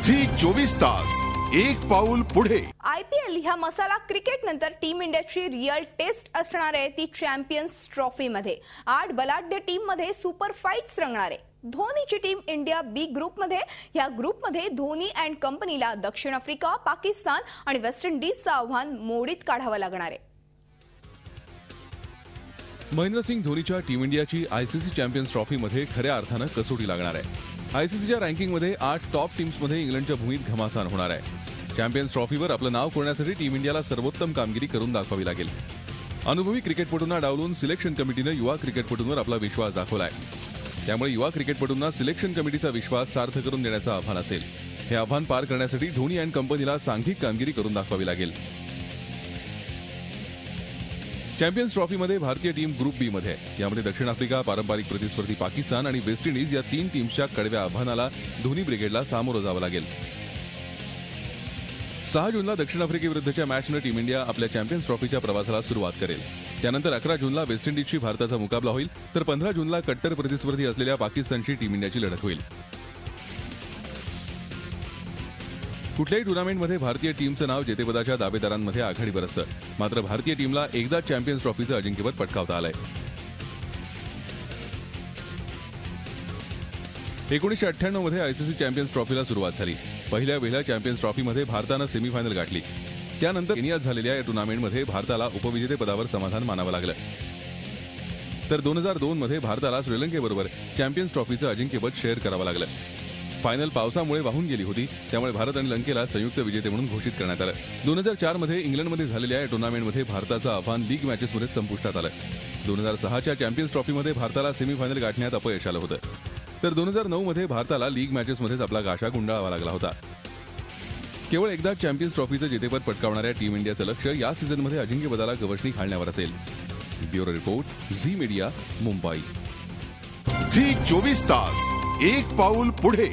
Zee 24 तास एक पाऊल पुढे। IPL ह्या मसाला क्रिकेट नंतर टीम इंडियाची रिअल टेस्ट असणार आहे ती चॅम्पियन्स ट्रॉफी मध्ये। 8 बलाढ्य टीम मध्ये सुपर फाइट्स रंगणार आहे। धोनीची टीम इंडिया बी ग्रुप मध्ये, या ग्रुप मध्ये धोनी अँड कंपनीला दक्षिण आफ्रिका, पाकिस्तान आणि वेस्ट इंडीजचं आव्हान मोडीत काढावं लागणार आहे। महेंद्रसिंग धोनीच्या टीम इंडियाची ICC चॅम्पियन्स ट्रॉफी मध्ये खऱ्या अर्थानं कसोटी लागणार आहे। ICCच्या रँकिंगमध्ये 8 टॉप टीम्समध्ये इंग्लंडच्या भूमीत घमासान होणार आहे। चॅम्पियन्स ट्रॉफीवर आपलं नाव कोरण्यासाठी टीम इंडियाला सर्वोत्तम कामगिरी करून दाखवावी लागेल। अनुभवी क्रिकेटपटूंना डावलून सिलेक्शन कमिटीनं युवा क्रिकेटपटूंवर आपला विश्वास दाखवलाय। त्यामुळे युवा क्रिकेटपटूंना सिलेक्शन कमिटीचा विश्वास सार्थ करून देण्याचं आव्हान असेल। हे आव्हान पार करण्यासाठी धोनी अँड कंपनीला सांघिक कामगिरी करून दाखवावी लागेल। चॅम्पियन्स ट्रॉफीमध्ये भारतीय टीम ग्रुप बी मध्ये, यामध्ये दक्षिण आफ्रिका, पारंपरिक प्रतिस्पर्धी पाकिस्तान आणि वेस्ट इंडीज या 3 टीम्सच्या कडव्या आव्हानाला धोनी ब्रिगेडला सामोरं जावं लागेल। 6 जूनला दक्षिण आफ्रिकेविरुद्धच्या मॅचनं टीम इंडिया आपल्या चॅम्पियन्स ट्रॉफीच्या प्रवासाला सुरुवात करेल। त्यानंतर 11 जूनला वेस्ट इंडीजशी भारताचा मुकाबला होईल, तर 15 जूनला कट्टर प्रतिस्पर्धी असलेल्या पाकिस्तानशी टीम इंडियाची लढत होईल। कुठल्याही टुर्नामेंटमध्ये भारतीय टीमचं नाव जेतेपदाच्या दावेदारांमध्ये आघाडीवर असतं, मात्र भारतीय टीमला एकदा चॅम्पियन्स ट्रॉफीचं अजिंक्यपद पटकावता आलंय। 1998 मध्ये ICC चॅम्पियन्स ट्रॉफीला सुरुवात झाली। पहिल्या चॅम्पियन्स ट्रॉफीमध्ये भारतानं सेमीफायनल गाठली। त्यानंतर केनियात झालेल्या या टुर्नामेंटमध्ये भारताला उपविजेतेपदावर समाधान मानावं लागलं। तर 2002 मध्ये भारताला श्रीलंकेबरोबर चॅम्पियन्स ट्रॉफीचं अजिंक्यपद शेअर करावं लागलं। फायनल पावसामुळे वाहून गेली होती, त्यामुळे भारत आणि लंकेला संयुक्त विजेते म्हणून घोषित करण्यात आलं। 2004 मध्ये इंग्लंडमध्ये झालेल्या या टुर्नामेंटमध्ये भारताचं आव्हान लीग मॅचेसमध्ये संपुष्टात आलं। 2006च्या चॅम्पियन्स ट्रॉफीमध्ये भारताला सेमीफायनल गाठण्यात अपयश आलं होतं, तर 2009 मध्ये भारताला लीग मॅचेसमध्येच आपला गाशा गुंडाळावा लागला होता। केवळ एकदा चॅम्पियन्स ट्रॉफीचं जेतेपद पटकावणाऱ्या टीम इंडियाचं लक्ष या सीझनमध्ये अजिंक्यपदाला गवसणी घालण्यावर असेल। Bureau report, Zee media, Mumbai. Zee 24 तास एक पाऊल पुढे।